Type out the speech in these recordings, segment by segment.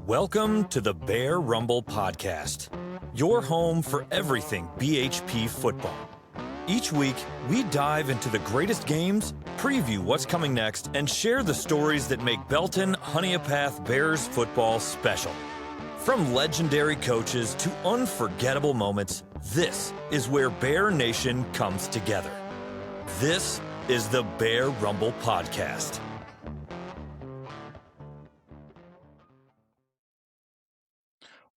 Welcome to the Bear Rumble Podcast, your home for everything BHP football. Each week, we dive into the greatest games, preview what's coming next, and share the stories that make Belton Honeypath Bears football special. From legendary coaches to unforgettable moments, this is where Bear Nation comes together. This is the Bear Rumble Podcast.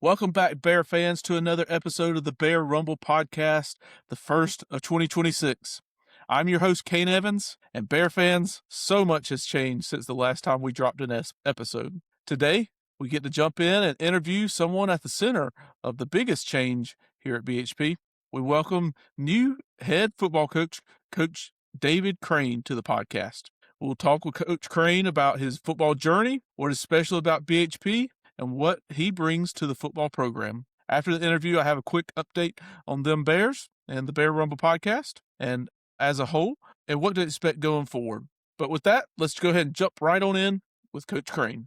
Welcome back, Bear fans, to another episode of the Bear Rumble Podcast, the first of 2026. I'm your host, Kayne Evans, and Bear fans, so much has changed since the last time we dropped an episode. Today, we get to jump in and interview someone at the center of the biggest change here at BHP. We welcome new head football coach, Coach David Carne, to the podcast. We'll talk with Coach Carne about his football journey, what is special about BHP, and what he brings to the football program. After the interview, I have a quick update on them Bears and the Bear Rumble podcast, and as a whole, and what to expect going forward. But with that, let's go ahead and jump right on in with Coach Carne.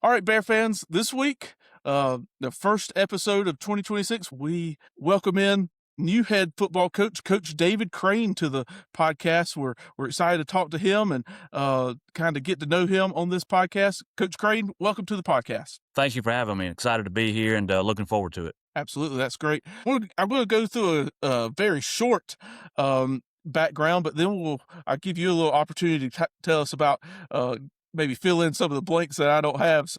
All right, Bear fans, this week, the first episode of 2026, we welcome in new head football coach, Coach David Carne, to the podcast. We're excited to talk to him and kind of get to know him on this podcast. Coach Carne, welcome to the podcast. Thank you for having me. Excited to be here and looking forward to it. Absolutely. That's great. I'm going to go through a very short background, but then I'll give you a little opportunity to tell us about maybe fill in some of the blanks that I don't have.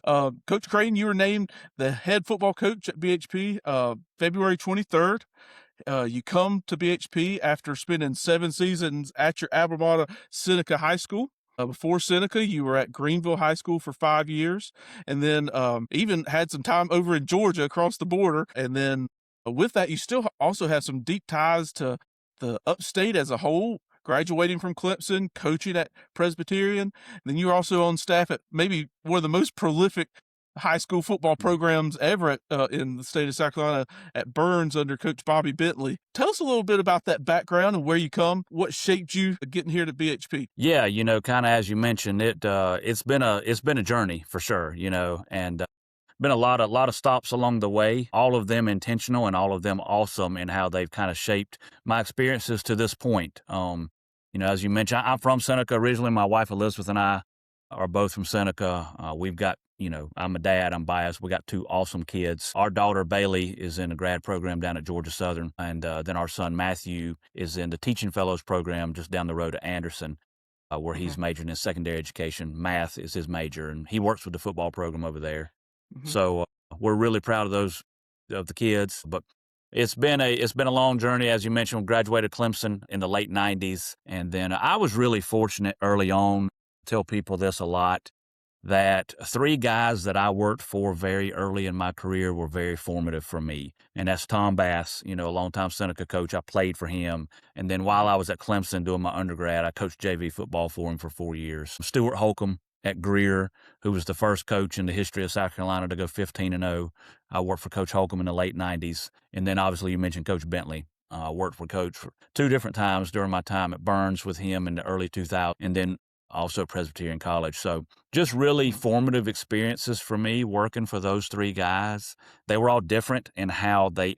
Coach Carne, you were named the head football coach at BHP February 23rd. You come to BHP after spending 7 seasons at your alma mater, Seneca High School. Before Seneca, you were at Greenville High School for 5 years, and then even had some time over in Georgia across the border. And then with that, you still also have some deep ties to the upstate as a whole, graduating from Clemson, coaching at Presbyterian. And then you're also on staff at maybe one of the most prolific high school football programs ever in the state of South Carolina at Burns under Coach Bobby Bentley. Tell us a little bit about that background and where you come, what shaped you getting here to BHP. Yeah, kind of as you mentioned, it's been a journey for sure, and been a lot of stops along the way, all of them intentional and all of them awesome in how they've kind of shaped my experiences to this point. As you mentioned, I'm from Seneca originally. My wife Elizabeth and I are both from Seneca. We've got, I'm a dad, I'm biased. We got 2 awesome kids. Our daughter Bailey is in a grad program down at Georgia Southern. And then our son Matthew is in the Teaching Fellows program just down the road at Anderson, where he's majoring in secondary education. Math is his major, and he works with the football program over there. Mm-hmm. So we're really proud of the kids. But it's been a long journey. As you mentioned, we graduated Clemson in the late 90s. And then I was really fortunate early on. Tell people this a lot, that 3 guys that I worked for very early in my career were very formative for me. And that's Tom Bass, a longtime Seneca coach. I played for him. And then while I was at Clemson doing my undergrad, I coached JV football for him for 4 years. Stuart Holcomb at Greer, who was the first coach in the history of South Carolina to go 15-0. I worked for Coach Holcomb in the late 90s. And then obviously you mentioned Coach Bentley. I worked for Coach for 2 different times during my time at Burns with him in the early 2000s. And then also Presbyterian College. So just really formative experiences for me working for those 3 guys. They were all different in how they,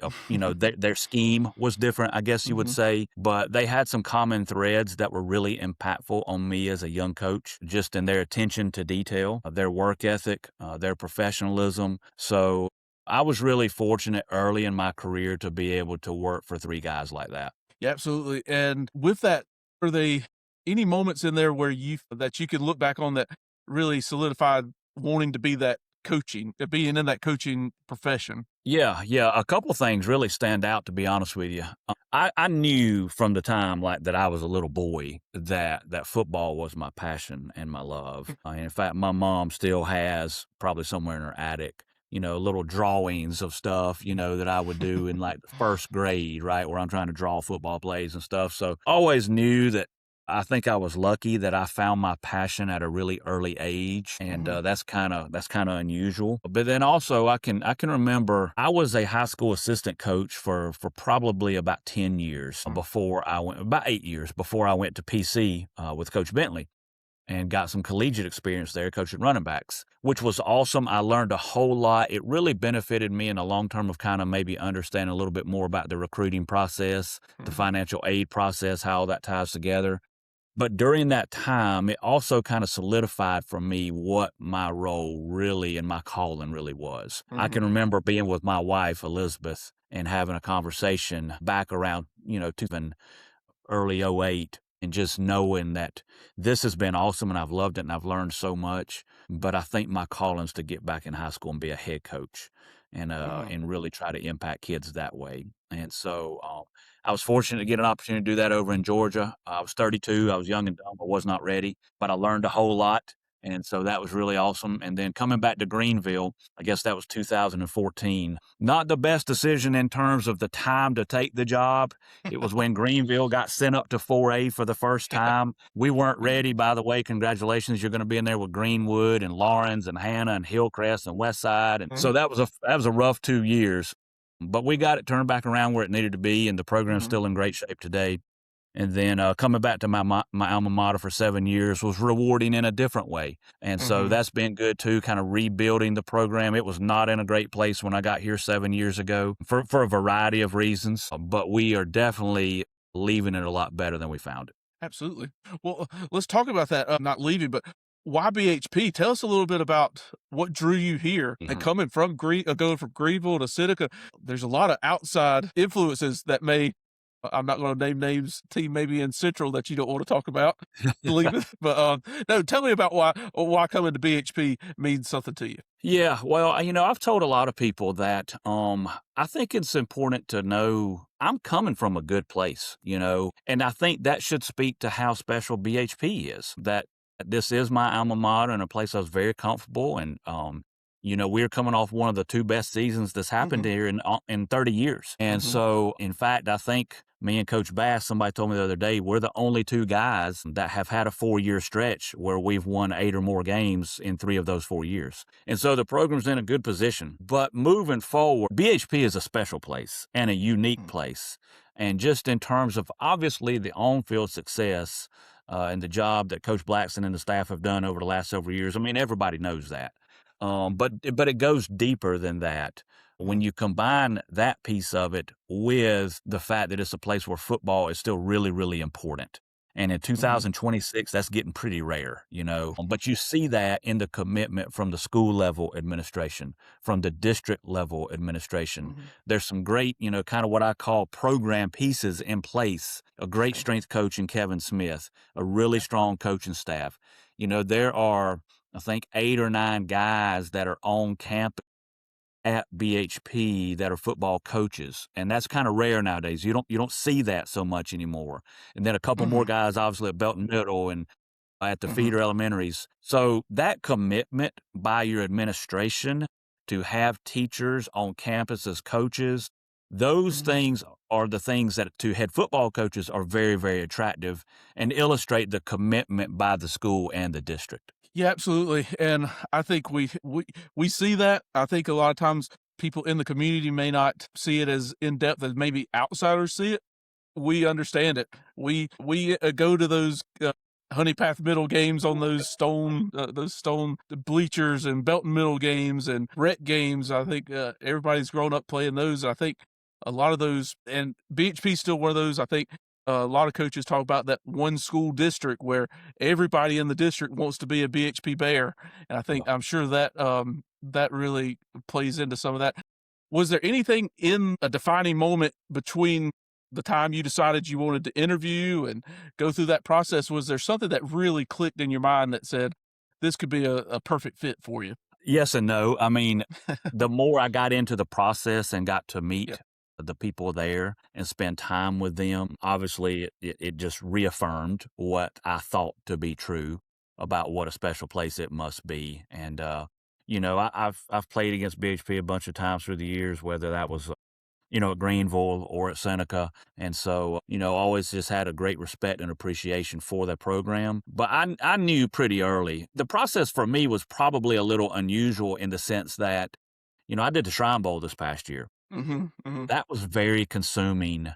their scheme was different, I guess you would say, but they had some common threads that were really impactful on me as a young coach, just in their attention to detail, their work ethic, their professionalism. So I was really fortunate early in my career to be able to work for 3 guys like that. Yeah, absolutely. And with that, are they any moments in there where you can look back on that really solidified wanting to be that coaching, being in that coaching profession? Yeah. A couple of things really stand out, to be honest with you. I knew from the time that I was a little boy that football was my passion and my love. In fact, my mom still has, probably somewhere in her attic, little drawings of stuff, that I would do in like the first grade, right, where I'm trying to draw football plays and stuff. So always knew that. I think I was lucky that I found my passion at a really early age, and that's kind of unusual. But then also I can remember I was a high school assistant coach for probably about 10 years before I went, about 8 years before I went to PC with Coach Bentley. and got some collegiate experience there coaching running backs, which was awesome. I learned a whole lot. It really benefited me in the long term of kind of maybe understanding a little bit more about the recruiting process, the financial aid process, how all that ties together. But during that time, it also kind of solidified for me what my role really and my calling really was. I can remember being with my wife, Elizabeth, and having a conversation back around, early '08, and just knowing that this has been awesome and I've loved it and I've learned so much. But I think my calling's to get back in high school and be a head coach and really try to impact kids that way. And so I was fortunate to get an opportunity to do that over in Georgia. I was 32. I was young and dumb. I was not ready, but I learned a whole lot. And so that was really awesome. And then coming back to Greenville, I guess that was 2014. Not the best decision in terms of the time to take the job. It was when Greenville got sent up to 4A for the first time. We weren't ready, by the way. Congratulations. You're going to be in there with Greenwood and Lawrence and Hannah and Hillcrest and Westside. And so that was a rough 2 years. But we got it turned back around where it needed to be, and the program's still in great shape today. And then coming back to my alma mater for 7 years was rewarding in a different way. And so that's been good too, kind of rebuilding the program. It was not in a great place when I got here 7 years ago for a variety of reasons, but we are definitely leaving it a lot better than we found it. Absolutely. Well, let's talk about that, not leaving, but why BHP? Tell us a little bit about what drew you here and coming from going from Greenville to Seneca. There's a lot of outside influences that may, I'm not going to name names, team maybe in Central that you don't want to talk about, but no, tell me about why coming to BHP means something to you. Yeah, well, I've told a lot of people that I think it's important to know I'm coming from a good place, and I think that should speak to how special BHP is, that this is my alma mater and a place I was very comfortable. And, we're coming off one of the 2 best seasons that's happened here in 30 years. And so, in fact, I think me and Coach Bass, somebody told me the other day, we're the only 2 guys that have had a 4-year stretch where we've won 8 or more games in 3 of those 4 years. And so the program's in a good position. But moving forward, BHP is a special place and a unique place. And just in terms of, obviously, the on-field success and the job that Coach Blackson and the staff have done over the last several years, I mean, everybody knows that. But it goes deeper than that. When you combine that piece of it with the fact that it's a place where football is still really, really important. And in 2026, that's getting pretty rare, But you see that in the commitment from the school level administration, from the district level administration. There's some great, kind of what I call program pieces in place. A great strength coach in Kevin Smith, a really strong coaching staff. There are, I think, 8 or 9 guys that are on campus at BHP that are football coaches, and that's kind of rare nowadays. You don't see that so much anymore. And then a couple more guys, obviously, at Belton Middle and at the feeder elementaries. So that commitment by your administration to have teachers on campus as coaches, those things are the things that to head football coaches are very, very attractive and illustrate the commitment by the school and the district. Yeah, absolutely. And I think we see that. I think a lot of times people in the community may not see it as in depth as maybe outsiders see it. We understand it. We go to those Honey Path Middle games on those stone bleachers, and Belton Middle games and rec games. I think everybody's grown up playing those. I think a lot of those, and BHP is still one of those. I think a lot of coaches talk about that one school district where everybody in the district wants to be a BHP Bear. And I think, I'm sure that that really plays into some of that. Was there anything in a defining moment between the time you decided you wanted to interview and go through that process? Was there something that really clicked in your mind that said, this could be a perfect fit for you? Yes and no. I mean, the more I got into the process and got to meet the people there and spend time with them, obviously it just reaffirmed what I thought to be true about what a special place it must be. And, I've played against BHP a bunch of times through the years, whether that was, at Greenville or at Seneca. And so, always just had a great respect and appreciation for that program. But I knew pretty early. The process for me was probably a little unusual in the sense that, I did the Shrine Bowl this past year. That was very consuming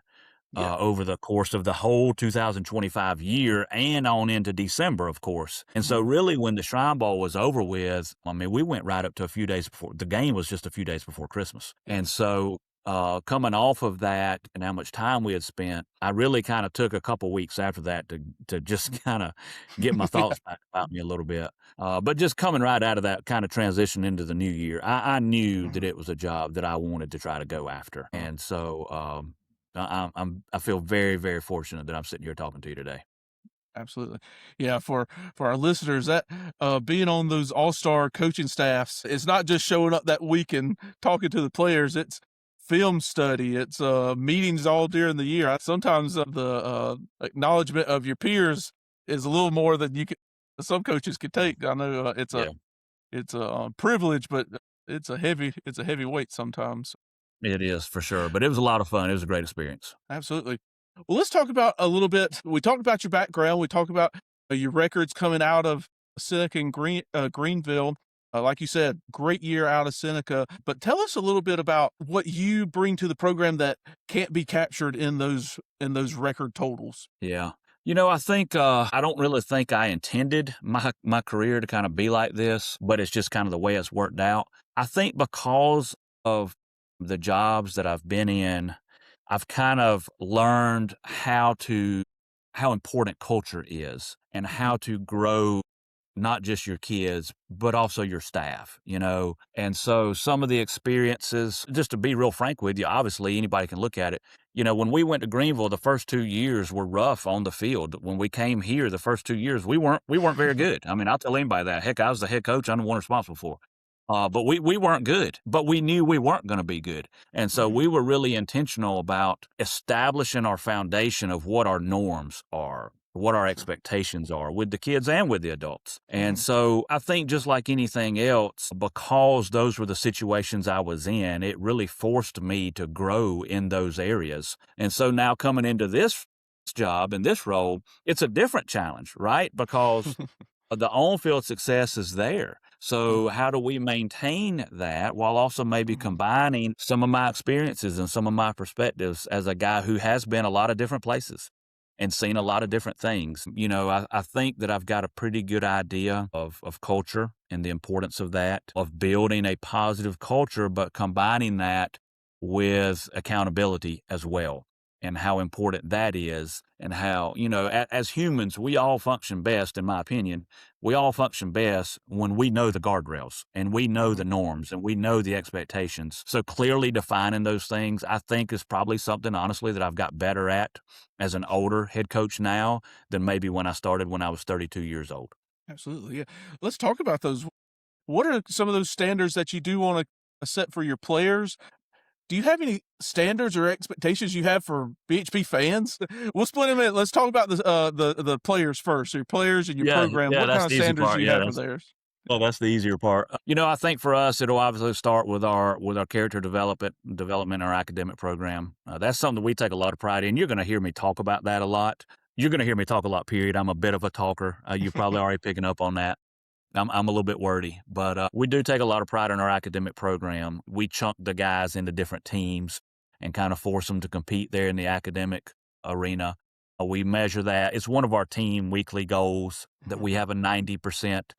Yeah. over the course of the whole 2025 year and on into December, of course. And so, Mhm. really, when the Shrine Bowl was over with, I mean, we went right up to a few days before the game was just a few days before Christmas. Yeah. And so, coming off of that and how much time we had spent, I really kind of took a couple weeks after that to just kind of get my Yeah. thoughts back about me a little bit. But just coming right out of that kind of transition into the new year, I knew that Mhm. it was a job that I wanted to try to go after. Uh, And so, I feel very, very fortunate that I'm sitting here talking to you today. Absolutely. Yeah, for our listeners, that being on those all-star coaching staffs, it's not just showing up that week and talking to the players. It's film study. It's meetings all during the year. Sometimes the acknowledgement of your peers is a little more than some coaches could take. I know Yeah, it's a privilege, but it's a heavy weight sometimes. it is for sure. But it was a lot of fun. It was a great experience. Absolutely. Well, let's talk about a little bit. We talked about your background. We talked about your records coming out of Seneca and Greenville. Like you said, great year out of Seneca. But tell us a little bit about what you bring to the program that can't be captured in those record totals. Yeah. I think I don't really think I intended my career to kind of be like this, but it's just kind of the way it's worked out. I think because of the jobs that I've been in, I've kind of learned how important culture is and Mhm. how to grow not just your kids, but also your staff. And so some of the experiences, just to be real frank with you, obviously anybody can look at it. When we went to Greenville, the first 2 years were rough on the field. When we came here, the first 2 years, we weren't very good. I mean, I'll tell anybody that. Heck, I was the head coach. I'm the one responsible for. But we weren't good, but we knew we weren't going to be good. And so Right. we were really intentional about establishing our foundation of what our norms are, what our Sure. expectations are with the kids and with the adults. And Mhm. so I think just like anything else, because those were the situations I was in, it really forced me to grow in those areas. And so now coming into this job and this role, it's a different challenge, right? Because the on-field success is there. So Mhm. how do we maintain that while also maybe Mhm. combining some of my experiences and some of my perspectives as a guy who has been a lot of different places and seen a lot of different things? I think that I've got a pretty good idea of culture and the importance of that, of building a positive culture, but combining that with accountability as well and how important that is and how, as humans, we all function best, in my opinion, we all function best when we know the guardrails and we know Mhm. the norms and we know the expectations. So clearly defining those things, I think, is probably something, honestly, that I've got better at as an older head coach now than maybe when I started when I was 32 years old. Absolutely. Yeah. Let's talk about those. What are some of those standards that you do want to set for your players? Do you have any standards or expectations you have for BHP fans? We'll split them in. Let's talk about the players first. Your players and your Yeah, program. yeah, What kind that's of the easy standards do part. you Yeah, have for theirs? that's the easier part. I think for us, it'll obviously start with our character development, our academic program. That's something that we take a lot of pride in. You're going to hear me talk about that a lot. You're going to hear me talk a lot. Period. I'm a bit of a talker. You're probably already picking up on that. I'm a little bit wordy, but we do take a lot of pride in our academic program. We chunk the guys into different teams and kind of force them to compete there in the academic arena. We measure that. It's one of our team weekly goals that we have a 90%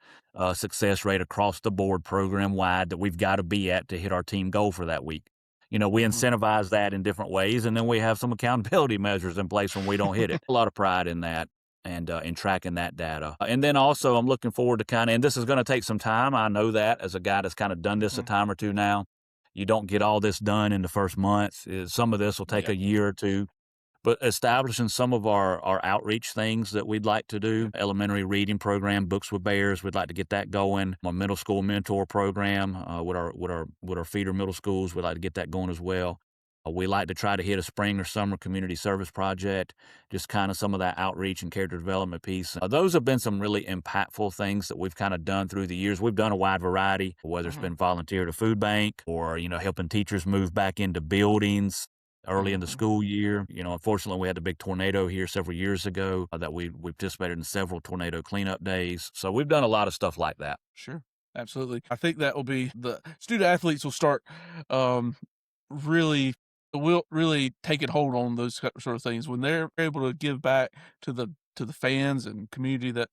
success rate across the board program wide that we've got to be at to hit our team goal for that week. We Mhm. incentivize that in different ways, and then we have some accountability measures in place when we don't hit it. A lot of pride in that and in tracking that data. And then also, I'm looking forward to and this is going to take some time. I know that as a guy that's kind of done this a Mhm. time or two now. You don't get all this done in the first month. Some of this will take Yeah. a year or two. But establishing some of our outreach things that we'd like to Yeah. do, elementary reading program, Books with Bears, we'd like to get that going. Our middle school mentor program with our feeder middle schools, we'd like to get that going as well. We like to try to hit a spring or summer community service project, just kind of some of that outreach and character development piece. Those have been some really impactful things that we've kind of done through the years. We've done a wide variety, whether it's Mhm. been volunteer at a food bank or, helping teachers move back into buildings early in the Mhm. school year. Unfortunately, we had a big tornado here several years ago that we participated in several tornado cleanup days. So we've done a lot of stuff like that. Sure. Absolutely. I think that will be the student athletes will start um, really will really take it hold on those sort of things when they're able to give back to the fans and community that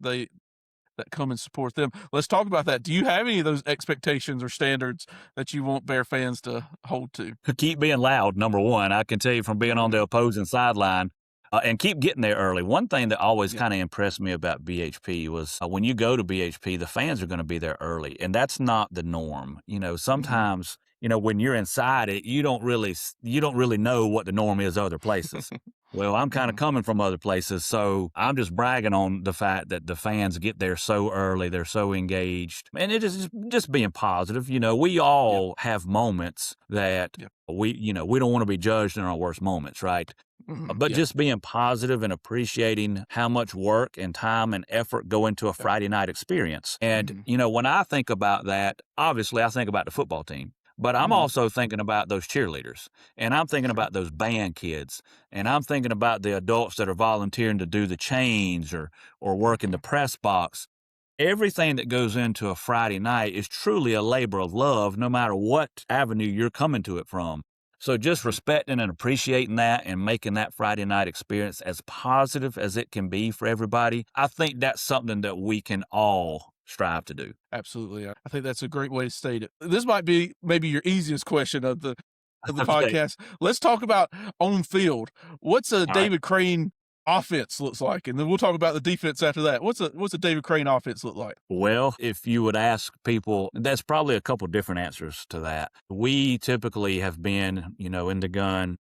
come and support them. Let's talk about that. Do you have any of those expectations or standards that you want Bear fans to hold to? Keep being loud, number one. I can tell you from being on the opposing sideline, and keep getting there early. One thing that always kind of impressed me about BHP was when you go to BHP, the fans are going to be there early, and that's not the norm. Sometimes, when you're inside it, you don't really know what the norm is other places. Well, I'm kind of coming from other places, so I'm just bragging on the fact that the fans get there so early. They're so engaged, and it is just being positive. We all have moments that we don't want to be judged in our worst moments, right? But just being positive and appreciating how much work and time and effort go into a Friday night experience. And, when I think about that, obviously I think about the football team. But I'm also thinking about those cheerleaders, and I'm thinking about those band kids, and I'm thinking about the adults that are volunteering to do the chains or work in the press box. Everything that goes into a Friday night is truly a labor of love, no matter what avenue you're coming to it from. So just respecting and appreciating that and making that Friday night experience as positive as it can be for everybody, I think that's something that we can all strive to do. Absolutely. I think that's a great way to state it. This might be maybe your easiest question of the Okay. podcast. Let's talk about on field. What's a David Carne offense looks like? And then we'll talk about the defense after that. What's a David Carne offense look like? Well, if you would ask people, there's probably a couple different answers to that. We typically have been, in the gun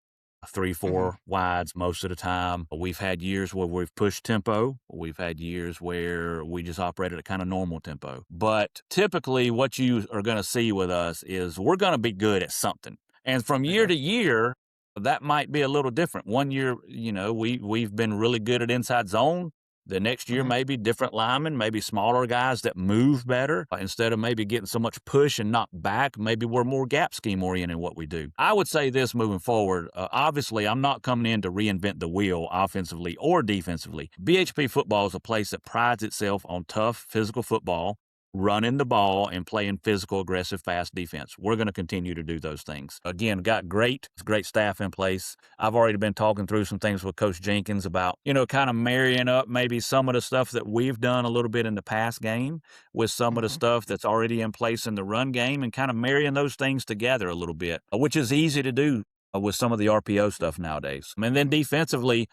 3-4 wides most of the time. We've had years where we've pushed tempo. We've had years where we just operated at kind of normal tempo. But typically what you are going to see with us is we're going to be good at something. And from year to year, that might be a little different. One year, we've been really good at inside zone. The next year, maybe different linemen, maybe smaller guys that move better. Instead of maybe getting so much push and knock back, maybe we're more gap scheme oriented in what we do. I would say this moving forward. Obviously, I'm not coming in to reinvent the wheel offensively or defensively. BHP football is a place that prides itself on tough physical football, running the ball and playing physical, aggressive, fast defense. We're going to continue to do those things. Again, got great staff in place. I've already been talking through some things with Coach Jenkins about, kind of marrying up maybe some of the stuff that we've done a little bit in the pass game with some of the stuff that's already in place in the run game and kind of marrying those things together a little bit, which is easy to do with some of the RPO stuff nowadays. And then defensively,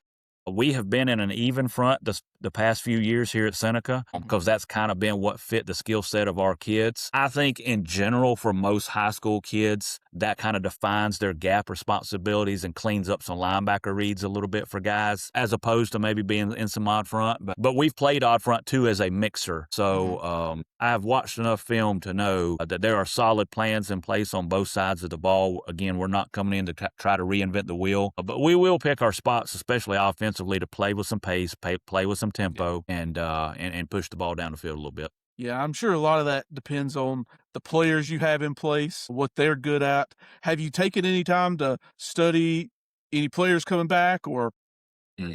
we have been in an even front the past few years here at Seneca because that's kind of been what fit the skill set of our kids. I think in general for most high school kids, that kind of defines their gap responsibilities and cleans up some linebacker reads a little bit for guys as opposed to maybe being in some odd front. But we've played odd front too as a mixer. So I have watched enough film to know that there are solid plans in place on both sides of the ball. Again, we're not coming in to try to reinvent the wheel, but we will pick our spots, especially offensively, to play with some pace, play with some tempo, and push the ball down the field a little bit. Yeah, I'm sure a lot of that depends on the players you have in place, what they're good at. Have you taken any time to study any players coming back or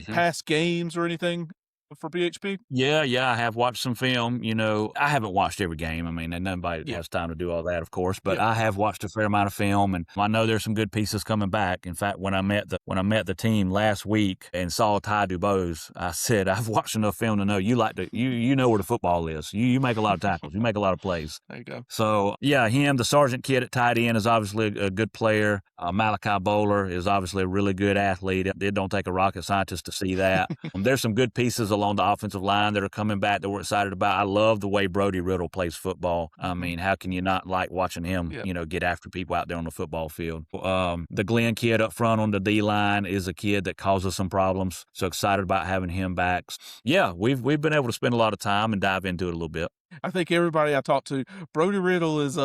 past games or anything for BHP? Yeah, I have watched some film. I haven't watched every game. I mean, and nobody has time to do all that, of course. But I have watched a fair amount of film, and I know there's some good pieces coming back. In fact, when I met the team last week and saw Ty Dubose, I said, I've watched enough film to know you know where the football is. You make a lot of tackles. You make a lot of plays. There you go. So the Sergeant kid at tight end is obviously a good player. Malachi Bowler is obviously a really good athlete. It don't take a rocket scientist to see that. There's some good pieces along the offensive line that are coming back that we're excited about. I love the way Brody Riddle plays football. I mean, how can you not like watching him, get after people out there on the football field? The Glenn kid up front on the D-line is a kid that causes some problems. So excited about having him back. Yeah, we've been able to spend a lot of time and dive into it a little bit. I think everybody I talk to, Brody Riddle is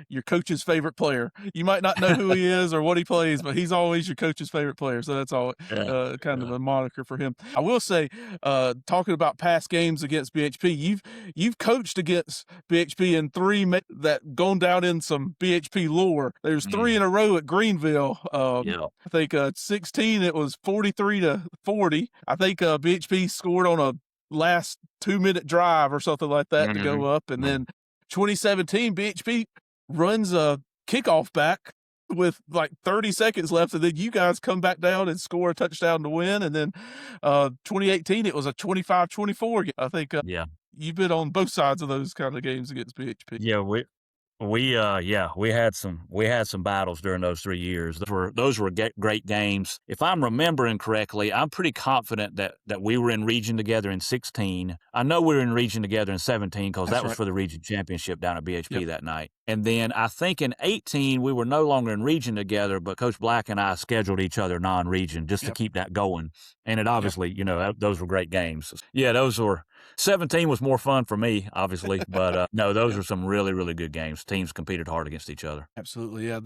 your coach's favorite player. You might not know who he is or what he plays, but he's always your coach's favorite player. So that's all kind of a moniker for him. I will say, talking about past games against BHP, you've coached against BHP in three that gone down in some BHP lore. There's three in a row at Greenville. I think 16 it was 43-40. I think BHP scored on a last 2-minute drive or something like that to go up. And then 2017, BHP runs a kickoff back with like 30 seconds left, and then you guys come back down and score a touchdown to win. And then 2018, it was a 25-24. I think Yeah. you've been on both sides of those kind of games against BHP. Yeah, we had some battles during those 3 years. Those were great games. If I'm remembering correctly, I'm pretty confident that we were in region together in 16. I know we were in region together in 17 because That's that was right. for the region championship down at BHP Yep. that night. And then I think in 18 we were no longer in region together, but Coach Black and I scheduled each other non-region just to Yep. keep that going. And it Yep. obviously, those were great games. Yeah, those were 17 was more fun for me, obviously, but no, those Yep. were some really, really good games. Teams competed hard against each other. Absolutely, yeah.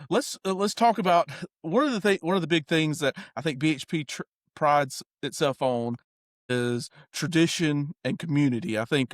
Let's talk about one of the big things that I think BHP prides itself on is tradition and community. I think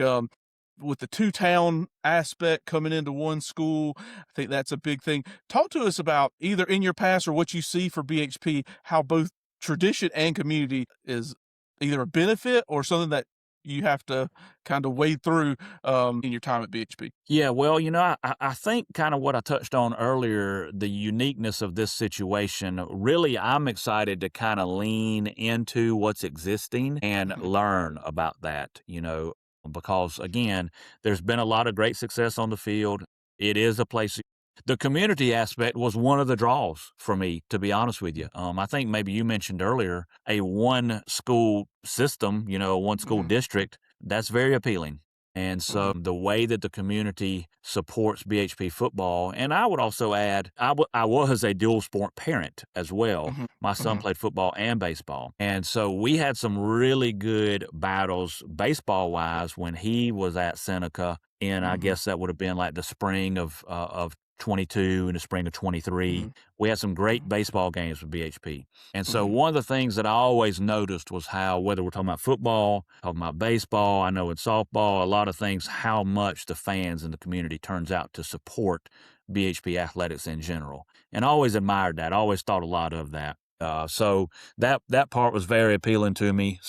with the two-town aspect coming into one school, I think that's a big thing. Talk to us about either in your past or what you see for BHP, how both tradition and community is either a benefit or something that you have to kind of wade through in your time at BHP. Yeah, well, I think kind of what I touched on earlier, the uniqueness of this situation, really, I'm excited to kind of lean into what's existing and Mhm. learn about that, because again, there's been a lot of great success on the field. It is a place. The community aspect was one of the draws for me, to be honest with you. I think maybe you mentioned earlier a one school system, a one school Mhm. district, that's very appealing. And so Mhm. the way that the community supports BHP football, and I would also add, I was a dual sport parent as well. Mhm. My son Mhm. played football and baseball. And so we had some really good battles baseball wise when he was at Seneca. And I Mhm. guess that would have been like the spring of 22 and the spring of 23. Mhm. We had some great Mhm. baseball games with BHP. And so Mhm. one of the things that I always noticed was how, whether we're talking about football, talking about baseball, I know in softball, a lot of things, how much the fans and the community turns out to support BHP athletics in general. And I always admired that. I always thought a lot of that. So that part was very appealing to me.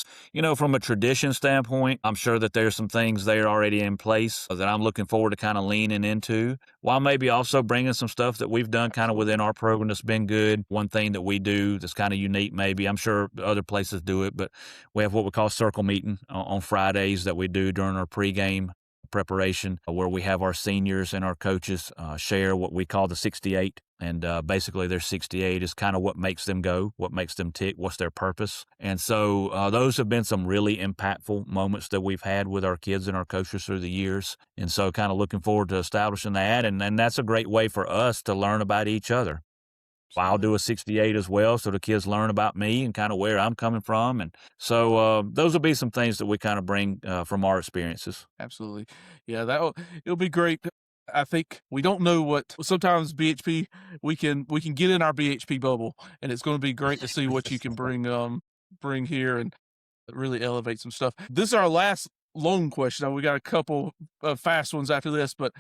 From a tradition standpoint, I'm sure that there's some things there already in place that I'm looking forward to kind of leaning into, while maybe also bringing some stuff that we've done kind of within Absolutely. our program that's been good. One thing that we do that's kind of unique, maybe, I'm sure other places do it, but we have what we call circle meeting on Fridays that we do during our pregame preparation, where we have our seniors and our coaches share what we call the 68. And basically, their 68 is kind of what makes them go, what makes them tick, what's their purpose. And so those have been some really impactful moments that we've had with our kids and our coaches through the years. And so kind of looking forward to establishing that. And that's a great way for us to learn about each other. I'll Absolutely. do a 68 as well, so the kids learn about me and kind of where I'm coming from. And so those will be some things that we kind of bring from our experiences. Absolutely. Yeah, it'll be great. I think we don't know what sometimes BHP we can get in our BHP bubble, and it's going to be great to see what you can bring here and really elevate some stuff. This is our last long question. We got a couple of fast ones after this, but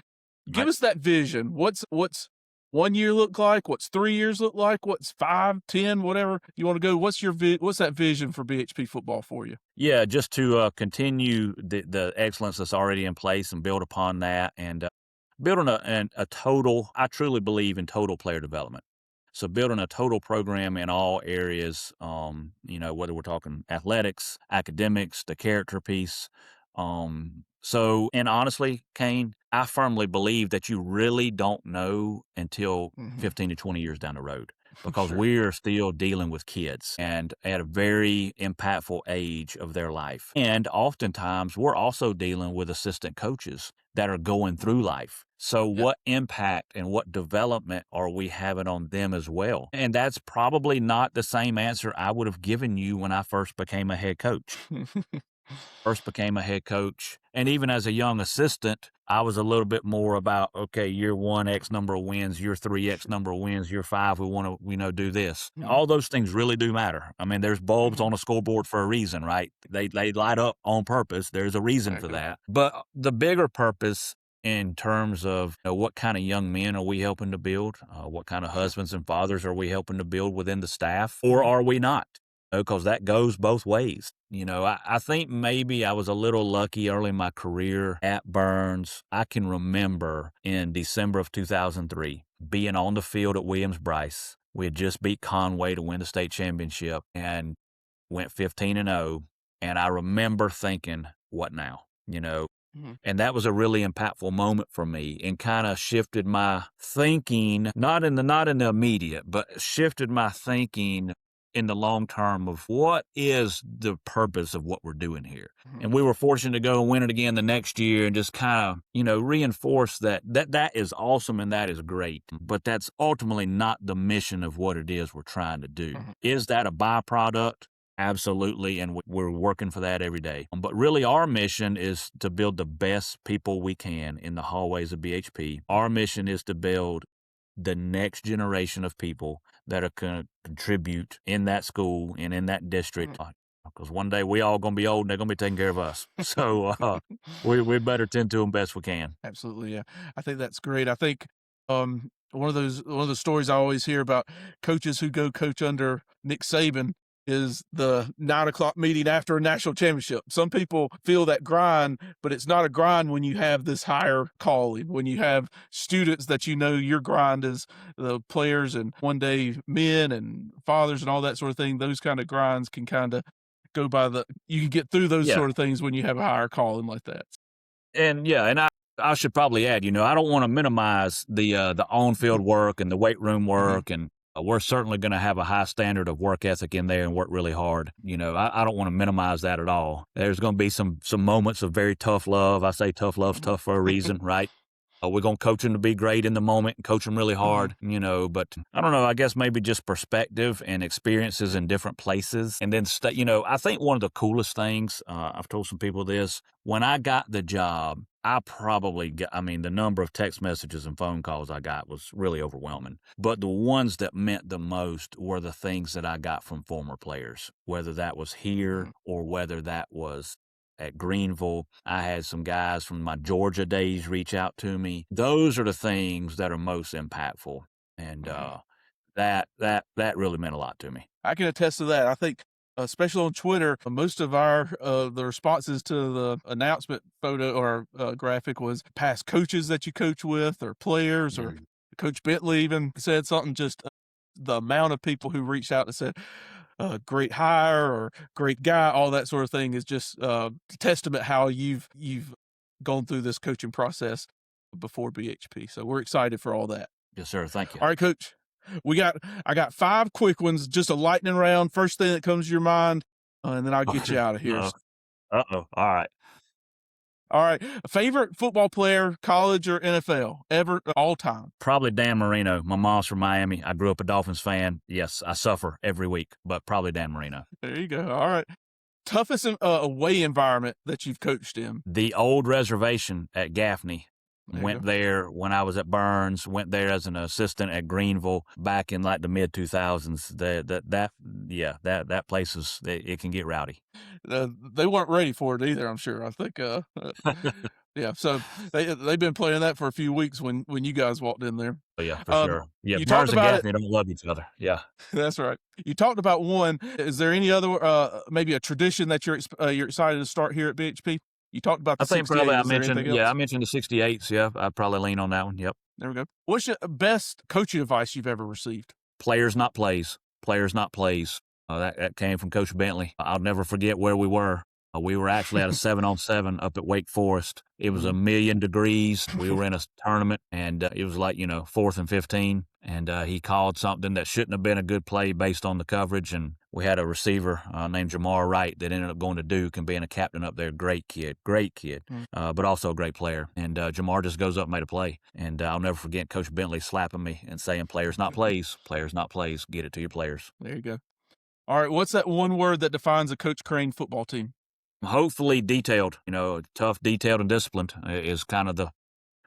give Right. us that vision. What's 1 year look like? What's 3 years look like? What's 5, 10, whatever you want to go? What's that vision for BHP football for you? Yeah, just to continue the excellence that's already in place and build upon that, and building a total. I truly believe in total player development. So building a total program in all areas, whether we're talking athletics, academics, the character piece. And honestly, Kane, I firmly believe that you really don't know until Mhm. 15 to 20 years down the road, because Sure. we're still dealing with kids and at a very impactful age of their life. And oftentimes we're also dealing with assistant coaches that are going through life. So Yep. what impact and what development are we having on them as well? And that's probably not the same answer I would have given you when I first became a head coach. And even as a young assistant, I was a little bit more about, okay, year one, X number of wins, year three, X Sure. number of wins, year five, we want to, do this. Mhm. All those things really do matter. I mean, there's bulbs Mhm. on a scoreboard for a reason, right? They light up on purpose. There's a reason for Exactly. that. But the bigger purpose in terms of what kind of young men are we helping to build? What kind of Sure. husbands and fathers are we helping to build within the staff? Or Mhm. are we not? Because that goes both ways. I think maybe I was a little lucky early in my career at Burns. I can remember in December of 2003, being on the field at Williams-Brice. We had just beat Conway to win the state championship and went 15-0. And I remember thinking, what now? And that was a really impactful moment for me and kind of shifted my thinking, not in the immediate, but shifted my thinking in the long term of what is the purpose of what we're doing here. And we were fortunate to go and win it again the next year and just kind of, reinforce that is awesome and that is great. But that's ultimately not the mission of what it is we're trying to do. Is that a byproduct? Absolutely, and we're working for that every day. But really, our mission is to build the best people we can in the hallways of BHP. Our mission is to build the next generation of people that are going to contribute in that school and in that district. Because one day we all going to be old and they're going to be taking care of us. So we better tend to them best we can. Absolutely, yeah. I think that's great. I think one of the stories I always hear about coaches who go coach under Nick Saban is the 9:00 meeting after a national championship. Some people feel that grind, but it's not a grind when you have this higher calling, when you have students that your grind is the players and one day men and fathers and all that sort of thing. Those kind of grinds can kind of go by you can get through those sort of things when you have a higher calling like that. And I should probably add, I don't want to minimize the on-field work and the weight room work and we're certainly going to have a high standard of work ethic in there and work really hard. I don't want to minimize that at all. There's going to be some moments of very tough love. I say tough love's tough for a reason, right? We're going to coach them to be great in the moment and coach them really hard, but I don't know, I guess maybe just perspective and experiences in different places. And then, I think one of the coolest things, I've told some people this, when I got the job, I probably got, the number of text messages and phone calls I got was really overwhelming. But the ones that meant the most were the things that I got from former players, whether that was here or whether that was at Greenville. I had some guys from my Georgia days reach out to me. Those are the things that are most impactful. And that really meant a lot to me. I can attest to that. I think, especially on Twitter, most of the responses to the announcement photo or graphic was past coaches that you coach with or players or Coach Bentley even said something, just the amount of people who reached out and said, great hire or great guy, all that sort of thing is just testament how you've gone through this coaching process before BHP. So we're excited for all that. Yes, sir. Thank you. All right, Coach. I got 5 quick ones, just a lightning round. First thing that comes to your mind, and then I'll get you out of here. All right. All right. Favorite football player, college or NFL, ever, all time? Probably Dan Marino. My mom's from Miami. I grew up a Dolphins fan. Yes, I suffer every week, but probably Dan Marino. There you go. All right. Toughest away environment that you've coached in? The old reservation at Gaffney. Went there when I was at Burns, went there as an assistant at Greenville back in like the mid 2000s. That place it can get rowdy. They weren't ready for it either, I'm sure. I think, yeah. So they've been playing that for a few weeks when you guys walked in there. Oh, yeah, for sure. Yeah, Burns and Gaffney don't love each other. Yeah, that's right. You talked about one. Is there any other maybe a tradition that you're excited to start here at BHP? You talked about the 68s. I think probably I mentioned the 68s. Yeah, I'd probably lean on that one. Yep. There we go. What's your best coaching advice you've ever received? Players, not plays. Players, not plays. That came from Coach Bentley. I'll never forget where we were. We were actually at a 7-on-7 up at Wake Forest. It was 1,000,000 degrees. We were in a tournament, and it was like, 4th and 15. And he called something that shouldn't have been a good play based on the coverage. And we had a receiver named Jamar Wright that ended up going to Duke and being a captain up there. Great kid, but also a great player. And Jamar just goes up and made a play. And I'll never forget Coach Bentley slapping me and saying, players, not plays. Players, not plays. Get it to your players. There you go. All right, what's that one word that defines a Coach Carne football team? Hopefully detailed. Tough, detailed, and disciplined is kind of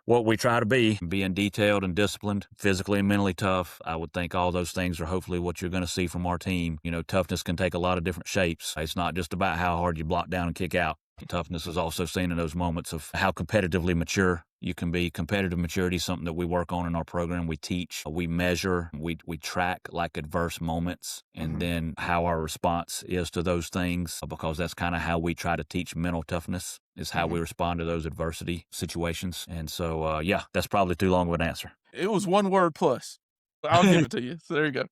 what we try to be, being detailed and disciplined, physically and mentally tough. I would think all those things are hopefully what you're going to see from our team. Toughness can take a lot of different shapes. It's not just about how hard you block down and kick out. Toughness is also seen in those moments of how competitively mature you can be. Competitive maturity is something that we work on in our program. We teach, we measure, we track like adverse moments, and then how our response is to those things, because that's kind of how we try to teach mental toughness, is how we respond to those adversity situations. And so, yeah, that's probably too long of an answer. It was one word plus. I'll give it to you. So there you go.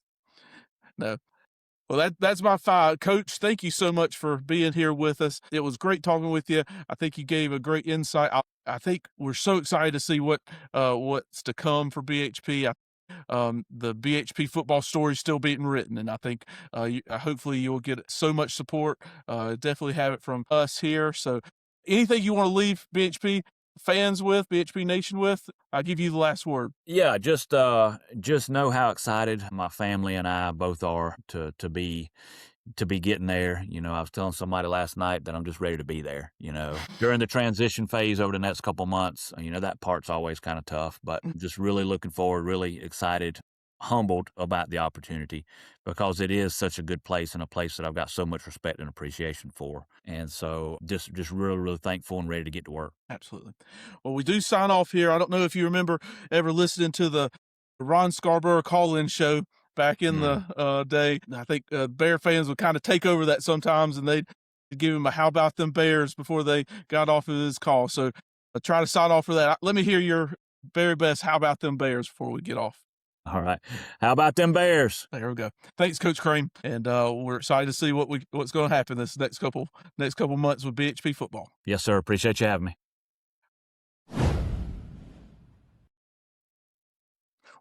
No. Well, that's my 5. Coach, thank you so much for being here with us. It was great talking with you. I think you gave a great insight. I think we're so excited to see what's to come for BHP. The BHP football story is still being written, and I think hopefully you'll get so much support. Definitely have it from us here. So anything you want to leave BHP fans with, BHP Nation with, I'll give you the last word. Yeah, just know how excited my family and I both are to be getting there. I was telling somebody last night that I'm just ready to be there. During the transition phase over the next couple months, that part's always kind of tough, but just really looking forward, really excited, humbled about the opportunity, because it is such a good place, and a place that I've got so much respect and appreciation for. And so just really, really thankful and ready to get to work. Absolutely. Well, we do sign off here. I don't know if you remember ever listening to the Ron Scarborough call-in show back in the day. I think Bear fans would kind of take over that sometimes, and they'd give him a "How about them Bears" before they got off of his call. So I try to sign off for that. Let me hear your very best "How about them Bears" before we get off. All right. How about them Bears? There we go. Thanks, Coach Carne, and we're excited to see what's going to happen this next couple months with BHP football. Yes, sir. Appreciate you having me.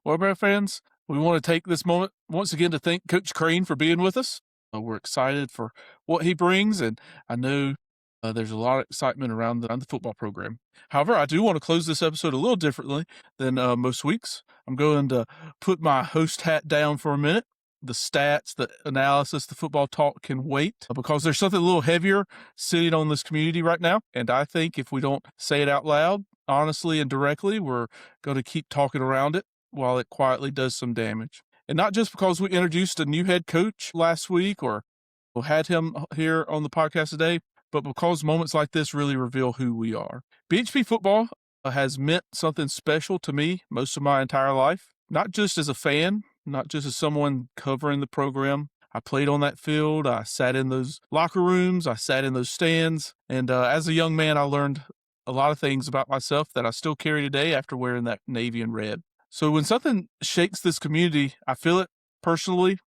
Well, Bear fans, we want to take this moment once again to thank Coach Carne for being with us. We're excited for what he brings, and I know there's a lot of excitement around the football program. However, I do want to close this episode a little differently than most weeks. I'm going to put my host hat down for a minute. The stats, the analysis, the football talk can wait, because there's something a little heavier sitting on this community right now. And I think if we don't say it out loud, honestly and directly, we're going to keep talking around it while it quietly does some damage. And not just because we introduced a new head coach last week or had him here on the podcast today, but because moments like this really reveal who we are. BHP football has meant something special to me most of my entire life, not just as a fan, not just as someone covering the program. I played on that field. I sat in those locker rooms. I sat in those stands. And as a young man, I learned a lot of things about myself that I still carry today after wearing that navy and red. So when something shakes this community, I feel it personally,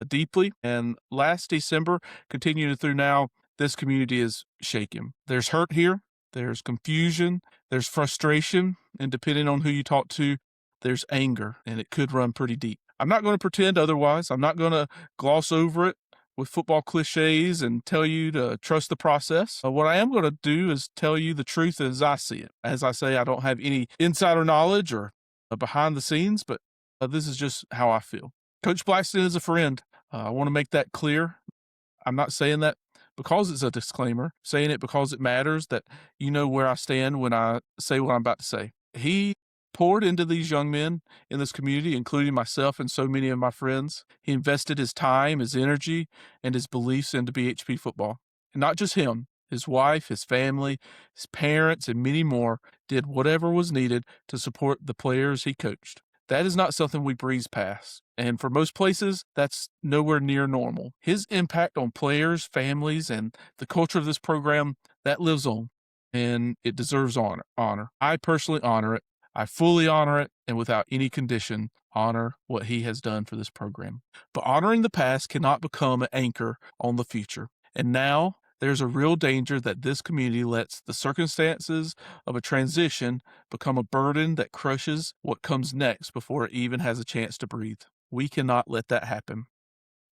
deeply. And last December, continuing through now, this community is shaken. There's hurt here. There's confusion. There's frustration. And depending on who you talk to, there's anger. And it could run pretty deep. I'm not going to pretend otherwise. I'm not going to gloss over it with football cliches and tell you to trust the process. What I am going to do is tell you the truth as I see it. As I say, I don't have any insider knowledge or behind the scenes, but this is just how I feel. Coach Blackston is a friend. I want to make that clear. I'm not saying that because it's a disclaimer, saying it because it matters that you know where I stand when I say what I'm about to say. He poured into these young men in this community, including myself and so many of my friends. He invested his time, his energy, and his beliefs into BHP football. And not just him, his wife, his family, his parents, and many more did whatever was needed to support the players he coached. That is not something we breeze past. And for most places, that's nowhere near normal. His impact on players, families, and the culture of this program, that lives on. And it deserves honor. I personally honor it. I fully honor it, and without any condition, honor what he has done for this program. But honoring the past cannot become an anchor on the future. And now, there's a real danger that this community lets the circumstances of a transition become a burden that crushes what comes next before it even has a chance to breathe. We cannot let that happen.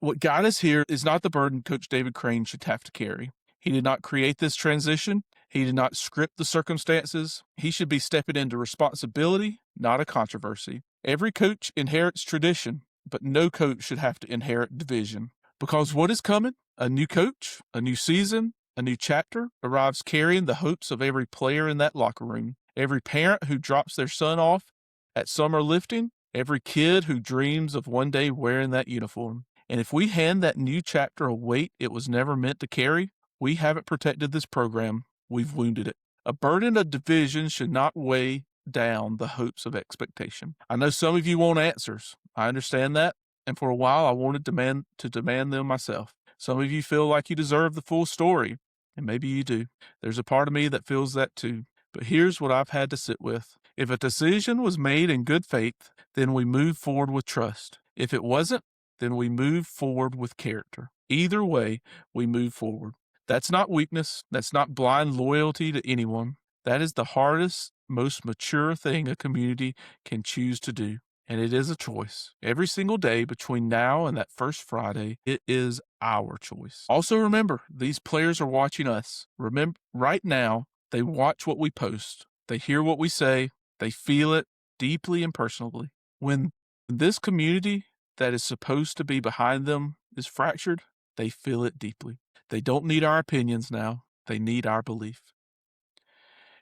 What got us here is not the burden Coach David Carne should have to carry. He did not create this transition. He did not script the circumstances. He should be stepping into responsibility, not a controversy. Every coach inherits tradition, but no coach should have to inherit division. Because what is coming? A new coach, a new season, a new chapter arrives carrying the hopes of every player in that locker room, every parent who drops their son off at summer lifting, every kid who dreams of one day wearing that uniform. And if we hand that new chapter a weight it was never meant to carry, we haven't protected this program we've wounded it. A burden of division should not weigh down the hopes of expectation. I know some of you want answers. I understand that, and for a while I wanted to demand them myself. Some of you feel like you deserve the full story, and maybe you do. There's a part of me that feels that too. But here's what I've had to sit with. If a decision was made in good faith, then we move forward with trust. If it wasn't, then we move forward with character. Either way, we move forward. That's not weakness. That's not blind loyalty to anyone. That is the hardest, most mature thing a community can choose to do. And it is a choice. Every single day between now and that first Friday, it is our choice. Also remember, these players are watching us. Remember, right now, they watch what we post. They hear what we say. They feel it deeply and personally. When this community that is supposed to be behind them is fractured, they feel it deeply. They don't need our opinions now. They need our belief.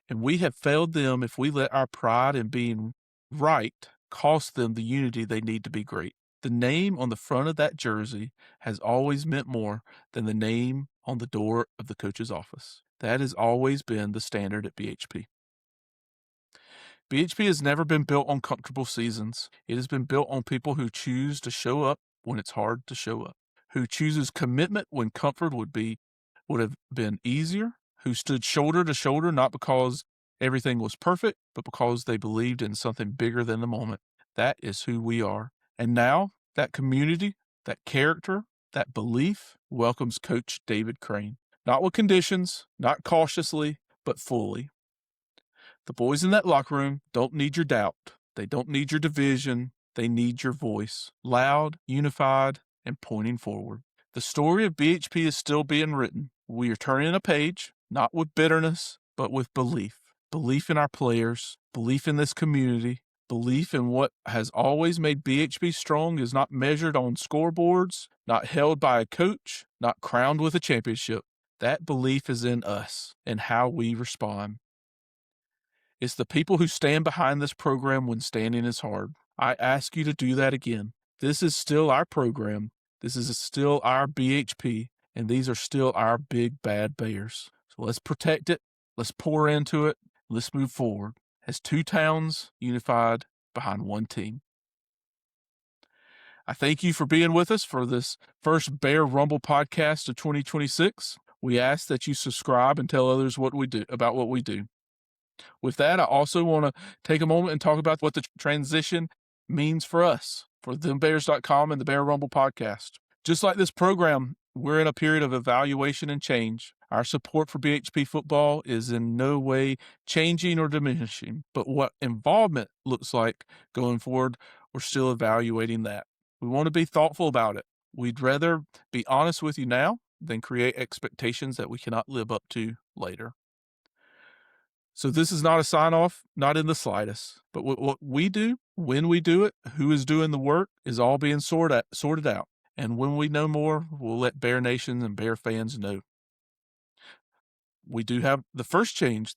And we have failed them if we let our pride in being right cost them the unity they need to be great. The name on the front of that jersey has always meant more than the name on the door of the coach's office. That has always been the standard at BHP. BHP has never been built on comfortable seasons. It has been built on people who choose to show up when it's hard to show up, who chooses commitment when comfort would have been easier, who stood shoulder to shoulder not because everything was perfect, but because they believed in something bigger than the moment. That is who we are. And now that community, that character, that belief welcomes Coach David Carne. Not with conditions, not cautiously, but fully. The boys in that locker room don't need your doubt. They don't need your division. They need your voice, loud, unified, and pointing forward. The story of BHP is still being written. We are turning a page, not with bitterness, but with belief. Belief in our players, belief in this community, belief in what has always made BHP strong is not measured on scoreboards, not held by a coach, not crowned with a championship. That belief is in us and how we respond. It's the people who stand behind this program when standing is hard. I ask you to do that again. This is still our program. This is still our BHP, and these are still our big bad bears. So let's protect it. Let's pour into it. Let's move forward as two towns unified behind one team. I thank you for being with us for this first Bear Rumble podcast of 2026. We ask that you subscribe and tell others what we do. With that, I also want to take a moment and talk about what the transition means for us, for ThemBears.com and the Bear Rumble podcast. Just like this program, we're in a period of evaluation and change. Our support for BHP football is in no way changing or diminishing, but what involvement looks like going forward, we're still evaluating that. We want to be thoughtful about it. We'd rather be honest with you now than create expectations that we cannot live up to later. So this is not a sign-off, not in the slightest. But what we do, when we do it, who is doing the work, is all being sorted out. And when we know more, we'll let Bear Nation and Bear fans know. We do have the first change.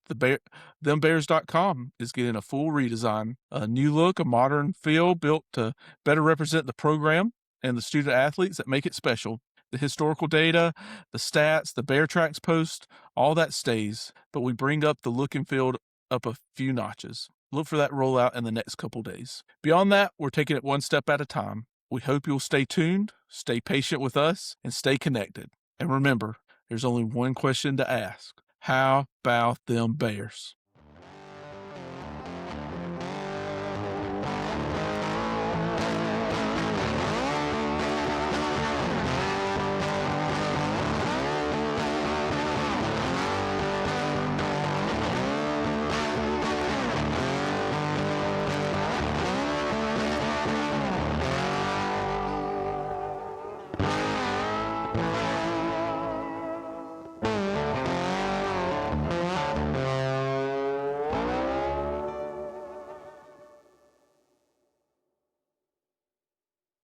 ThemBears.com is getting a full redesign, a new look, a modern feel built to better represent the program and the student athletes that make it special. The historical data, the stats, the Bear Tracks post, all that stays, but we bring up the look and feel up a few notches. Look for that rollout in the next couple days. Beyond that, we're taking it one step at a time. We hope you'll stay tuned, stay patient with us, and stay connected. And remember, there's only one question to ask. How about them Bears?